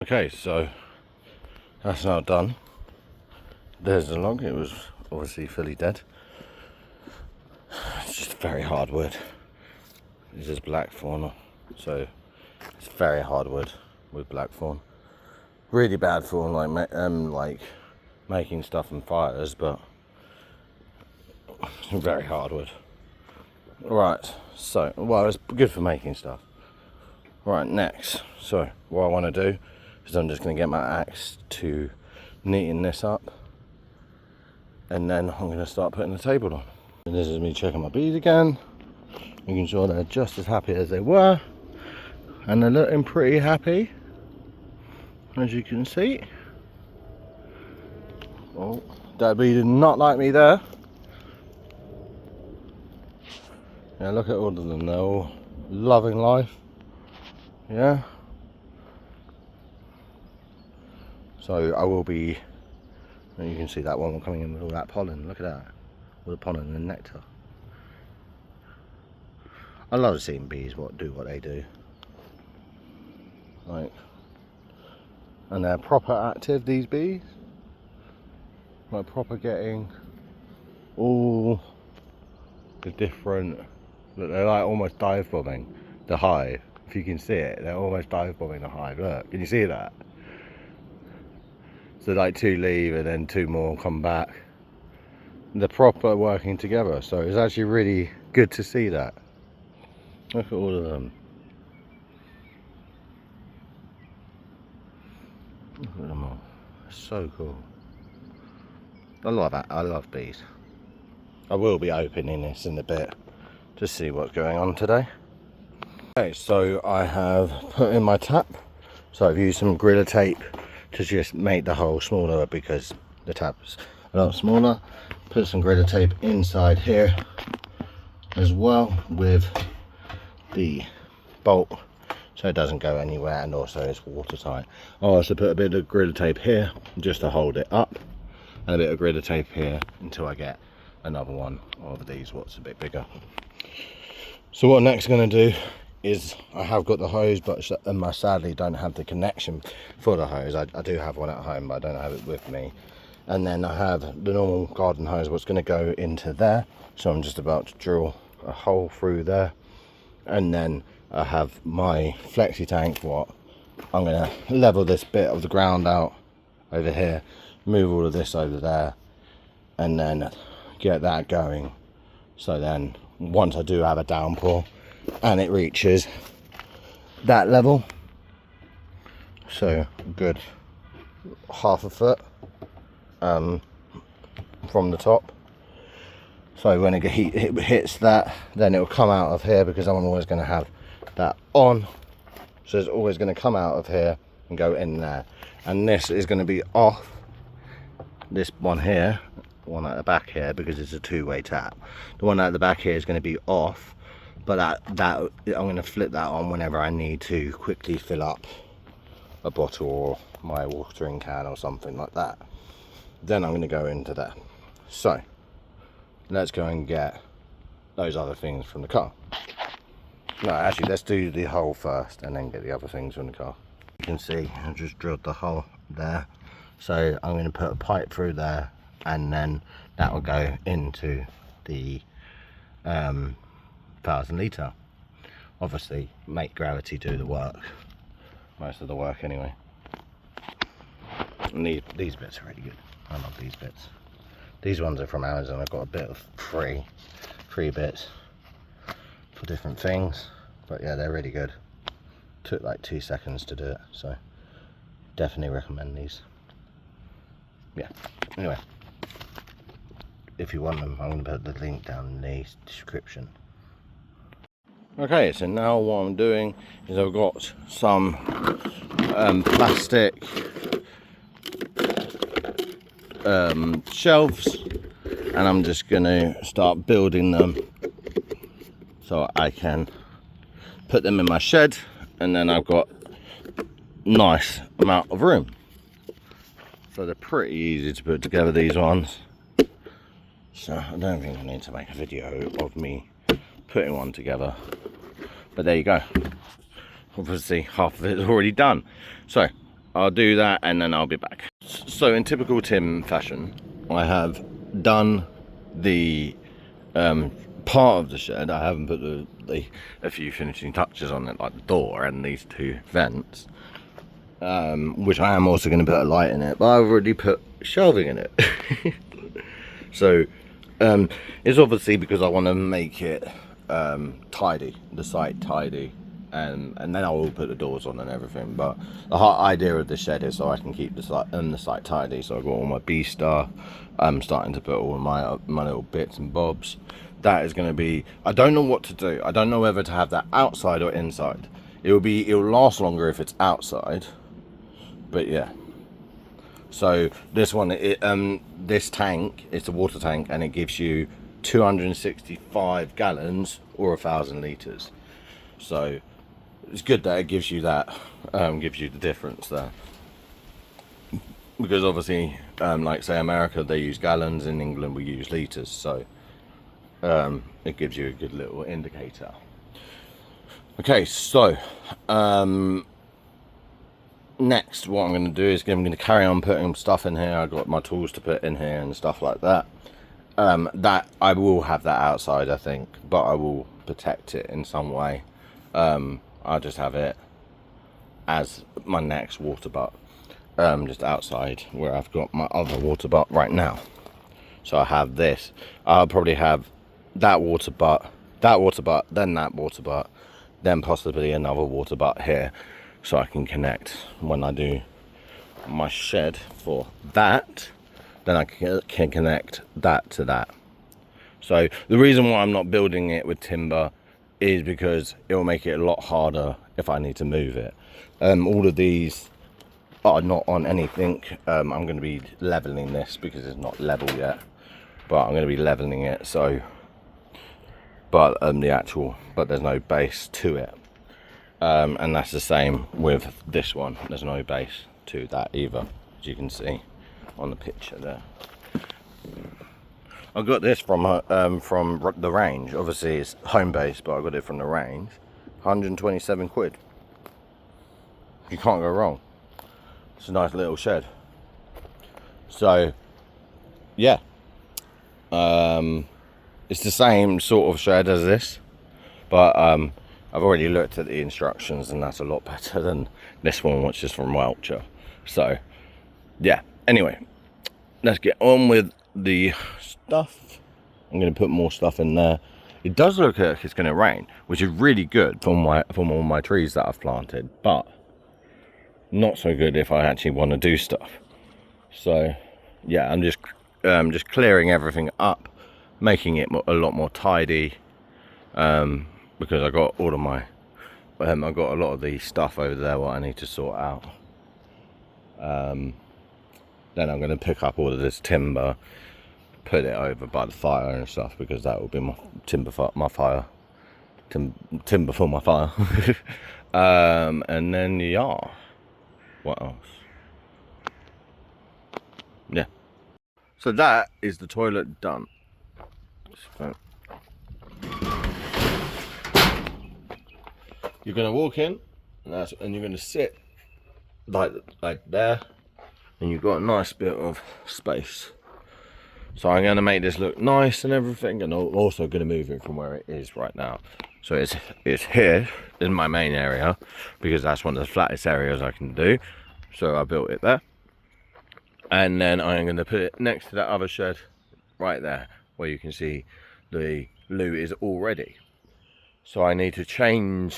Okay, so that's now done. There's the log. It was obviously fully dead. It's just very hard wood. This is blackthorn, so it's very hard wood with blackthorn. Really bad for like making stuff and fires, but very hard wood. Right, so well, it's good for making stuff. Right, next. So what I want to do is I'm just going to get my axe to neaten this up, and then I'm going to start putting the table on. And this is me checking my bees again, making sure they're just as happy as they were, and they're looking pretty happy, as you can see. Oh, that bee did not like me there. Yeah, look at all of them, they're all loving life. Yeah. So I will be, and you can see that one coming in with all that pollen. Look at that, all the pollen and nectar. I love seeing bees do what they do. Like, and they're proper active, these bees. Like proper getting all the different, look, they're like almost dive bombing the hive. If you can see it, they're almost dive bombing the hive. Look, can you see that? So like 2 leave and then 2 more come back. They're proper working together, so it's actually really good to see that. Look at all of them. Look at them all. It's so cool. I love that. I love bees. I will be opening this in a bit to see what's going on today. Okay, so I have put in my tap. So I've used some Gorilla Tape to just make the hole smaller because the tap's a lot smaller. Put some Gorilla Tape inside here as well with the bolt so it doesn't go anywhere, and also it's watertight. I also put a bit of Gorilla Tape here just to hold it up, and a bit of Gorilla Tape here until I get another one of these what's a bit bigger. So what I'm next going to do is, I have got the hose, but I sadly don't have the connection for the hose. I do have one at home, but I don't have it with me. And then I have the normal garden hose, what's going to go into there. So I'm just about to drill a hole through there. And then I have my flexi tank, what I'm going to level this bit of the ground out over here, move all of this over there, and then get that going. So then once I do have a downpour and it reaches that level, so good half a foot from the top, so when it hits that, then it will come out of here, because I'm always going to have that on, so it's always going to come out of here and go in there. And this is going to be off, this one here, the one at the back here, because it's a 2-way tap. The one at the back here is going to be off, but that I'm going to flip that on whenever I need to quickly fill up a bottle or my watering can or something like that. Then I'm going to go into there. So let's go and get those other things from the car. No, actually, let's do the hole first and then get the other things from the car. You can see I've just drilled the hole there, so I'm going to put a pipe through there, and then that will go into the 1,000 litre. Obviously make gravity do the work, most of the work anyway. And these bits are really good. I love these bits. These ones are from Amazon. I've got a bit of free bits for different things, but yeah, they're really good. Took like 2 seconds to do it, so definitely recommend these. Yeah, anyway, if you want them, I'm going to put the link down in the description. Okay, so now what I'm doing is I've got some plastic shelves, and I'm just going to start building them so I can put them in my shed, and then I've got nice amount of room. So they're pretty easy to put together, these ones. So I don't think I need to make a video of me putting one together, but there you go. Obviously half of it is already done. So I'll do that and then I'll be back. So in typical Tim fashion, I have done the part of the shed. I haven't put a few finishing touches on it, like the door and these two vents, which I am also going to put a light in it, but I've already put shelving in it. So it's obviously because I want to make it tidy, the site tidy, and then I will put the doors on and everything. But the whole idea of the shed is so I can keep the site tidy. So I've got all my bee stuff. I'm starting to put all my little bits and bobs. That is going to be, I don't know what to do. I don't know whether to have that outside or inside. It'll last longer if it's outside, but yeah. So this one, this tank, it's a water tank, and it gives you 265 gallons or 1,000 litres. So it's good that it gives you that, gives you the difference there. Because obviously, like say America, they use gallons, in England we use litres, so it gives you a good little indicator. Okay, so next what I'm going to do is I'm going to carry on putting stuff in here. I've got my tools to put in here and stuff like that. That I will have that outside, I think, but I will protect it in some way. I'll just have it as my next water butt, just outside where I've got my other water butt right now. So I have this. I'll probably have that water butt, then that water butt, then possibly another water butt here, so I can connect when I do my shed for that. Then I can connect that to that. So the reason why I'm not building it with timber is because it will make it a lot harder if I need to move it. All of these are not on anything. I'm going to be leveling this because it's not level yet, but I'm going to be leveling it. So but there's no base to it, and that's the same with this one. There's no base to that either, as you can see on the picture there. I got this from the range. Obviously it's home base, but I got it from the range. 127 quid. You can't go wrong. It's a nice little shed. So yeah, it's the same sort of shed as this, but I've already looked at the instructions and that's a lot better than this one, which is from Welcher. So yeah, anyway, let's get on with the stuff. I'm going to put more stuff in there. It does look like it's going to rain, which is really good from all my trees that I've planted, but not so good if I actually want to do stuff. So yeah, I'm just clearing everything up, making it a lot more tidy, because I got all of my I got a lot of the stuff over there what I need to sort out. Then I'm going to pick up all of this timber, put it over by the fire and stuff, because that will be my timber for my fire. Timber for my fire. And then yeah, what else? Yeah. So that is the toilet done. So you're going to walk in, and you're going to sit like there, and you've got a nice bit of space. So I'm going to make this look nice and everything, and I'm also going to move it from where it is right now. So it's here in my main area, because that's one of the flattest areas I can do. So I built it there, and then I'm going to put it next to that other shed right there, where you can see the loo is already. So I need to change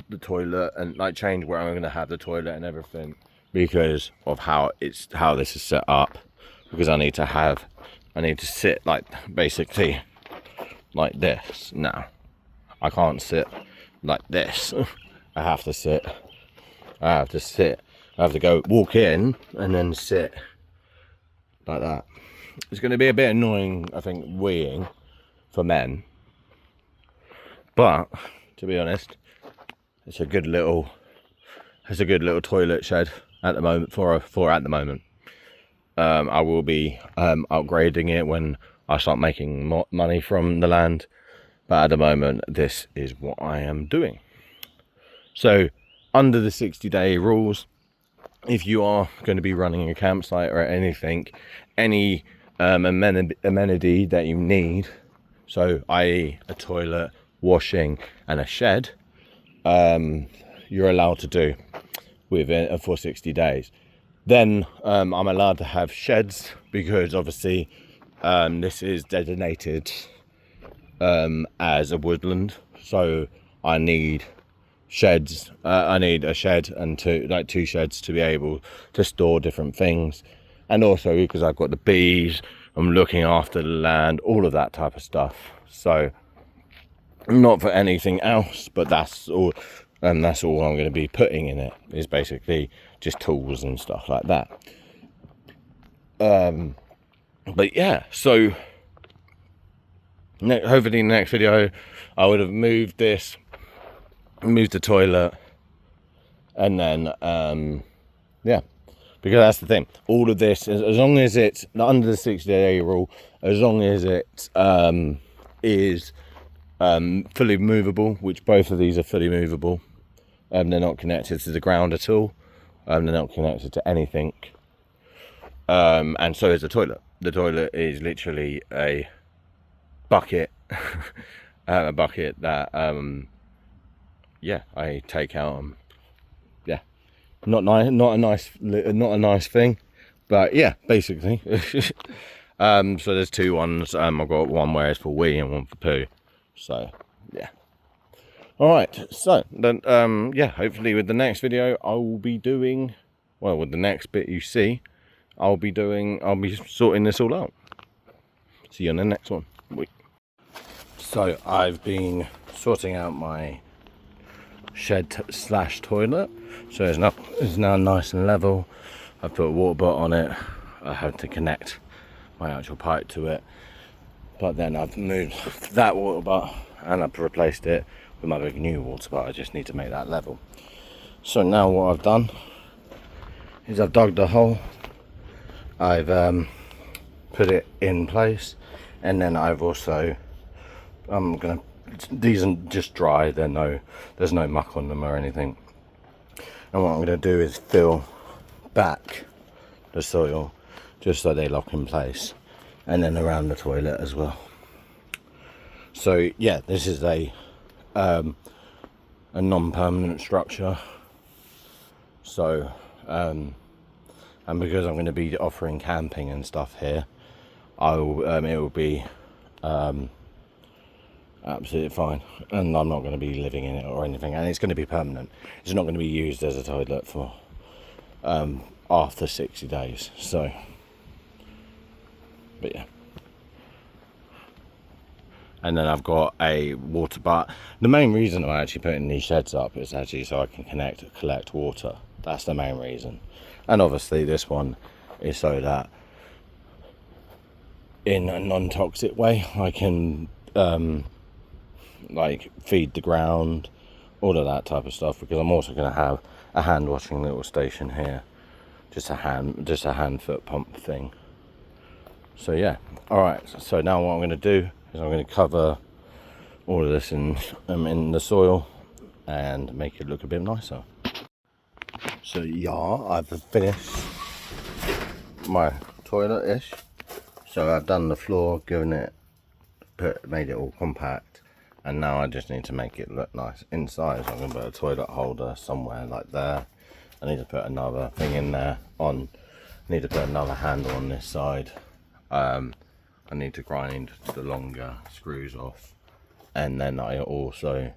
the toilet and change where I'm going to have the toilet and everything, because of how this is set up. Because I need to sit basically like this. Now I can't sit like this. I have to sit. I have to go walk in and then sit like that. It's going to be a bit annoying, I think, weeing for men, but to be honest, it's a good little toilet shed at the moment. At the moment, I will be upgrading it when I start making more money from the land, but at the moment this is what I am doing. So under the 60-day rules, if you are going to be running a campsite or anything, any amenity that you need, so i.e. a toilet, washing and a shed, you're allowed to do within for 60 days. Then I'm allowed to have sheds because obviously this is designated as a woodland, so I need sheds. I need a shed and two sheds to be able to store different things, and also because I've got the bees, I'm looking after the land, all of that type of stuff. So not for anything else, but that's all, and that's all I'm going to be putting in it, is basically just tools and stuff like that. But yeah, so hopefully in the next video I would have moved the toilet, and then yeah, because that's the thing, all of this, as long as it's under the 60-day rule, as long as it is fully movable, which both of these are fully movable, they're not connected to the ground at all, they're not connected to anything, and so is the toilet. The toilet is literally a bucket a bucket that yeah, I take out. Yeah, not a nice thing, but yeah, basically. So there's two ones. I've got one where it's for wee and one for poo. So yeah. All right. So then, yeah. Hopefully, with the next video, I will be doing, well, with the next bit you see, I'll be sorting this all out. See you on the next one. So I've been sorting out my shed slash toilet, so it's now nice and level. I've put a water butt on it. I had to connect my actual pipe to it, but then I've moved that water butt and I've replaced it with my big new water butt. I just need to make that level. So now what I've done is I've dug the hole, I've put it in place, and then I've also these are just dry, there's no muck on them or anything, and what I'm going to do is fill back the soil just so they lock in place, and then around the toilet as well. So yeah, this is a non-permanent structure, so and because I'm going to be offering camping and stuff here, it will be absolutely fine, and I'm not going to be living in it or anything, and it's going to be permanent. It's not going to be used as a toilet for after 60 days. So, but yeah. And then I've got a water butt. The main reason I'm actually putting these sheds up is actually so I can collect water. That's the main reason. And obviously this one is so that in a non-toxic way I can like feed the ground, all of that type of stuff, because I'm also going to have a hand washing little station here, just a hand foot pump thing. So yeah. All right, so now what I'm going to do is I'm going to cover all of this in the soil and make it look a bit nicer. So yeah, I've finished my toilet-ish. So I've done the floor, made it all compact, and now I just need to make it look nice inside. So I'm going to put a toilet holder somewhere like there. I need to put another thing in there. I need to put another handle on this side. I need to grind the longer screws off, and then I also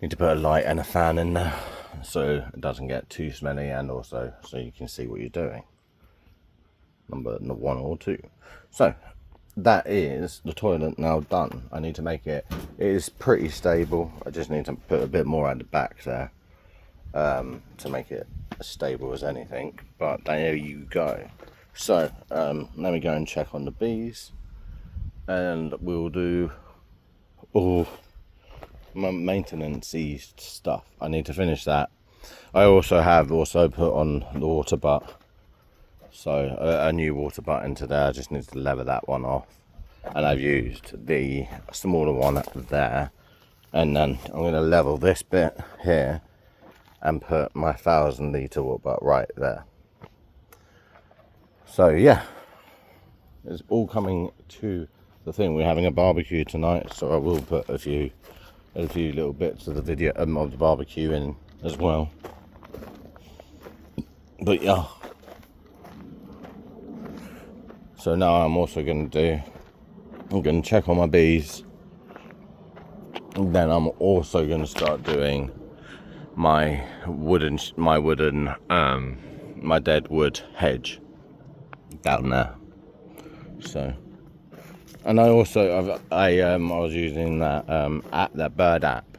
need to put a light and a fan in there so it doesn't get too smelly, and also so you can see what you're doing. Number 1 or 2. So that is the toilet now done. I need to make it is pretty stable. I just need to put a bit more at the back there to make it as stable as anything, but there you go. So let me go and check on the bees, and we'll do all my maintenance-y stuff. I need to finish that. I also put on the water butt, so a new water butt into there. I just need to lever that one off, and I've used the smaller one up there, and then I'm going to level this bit here and put my 1,000 litre water butt right there. So yeah, it's all coming to the thing. We're having a barbecue tonight, so I will put a few little bits of the video of the barbecue in as well. But yeah, so now I'm also going to check on my bees, and then I'm also going to start doing my dead wood hedge down there. So, and I also I was using that bird app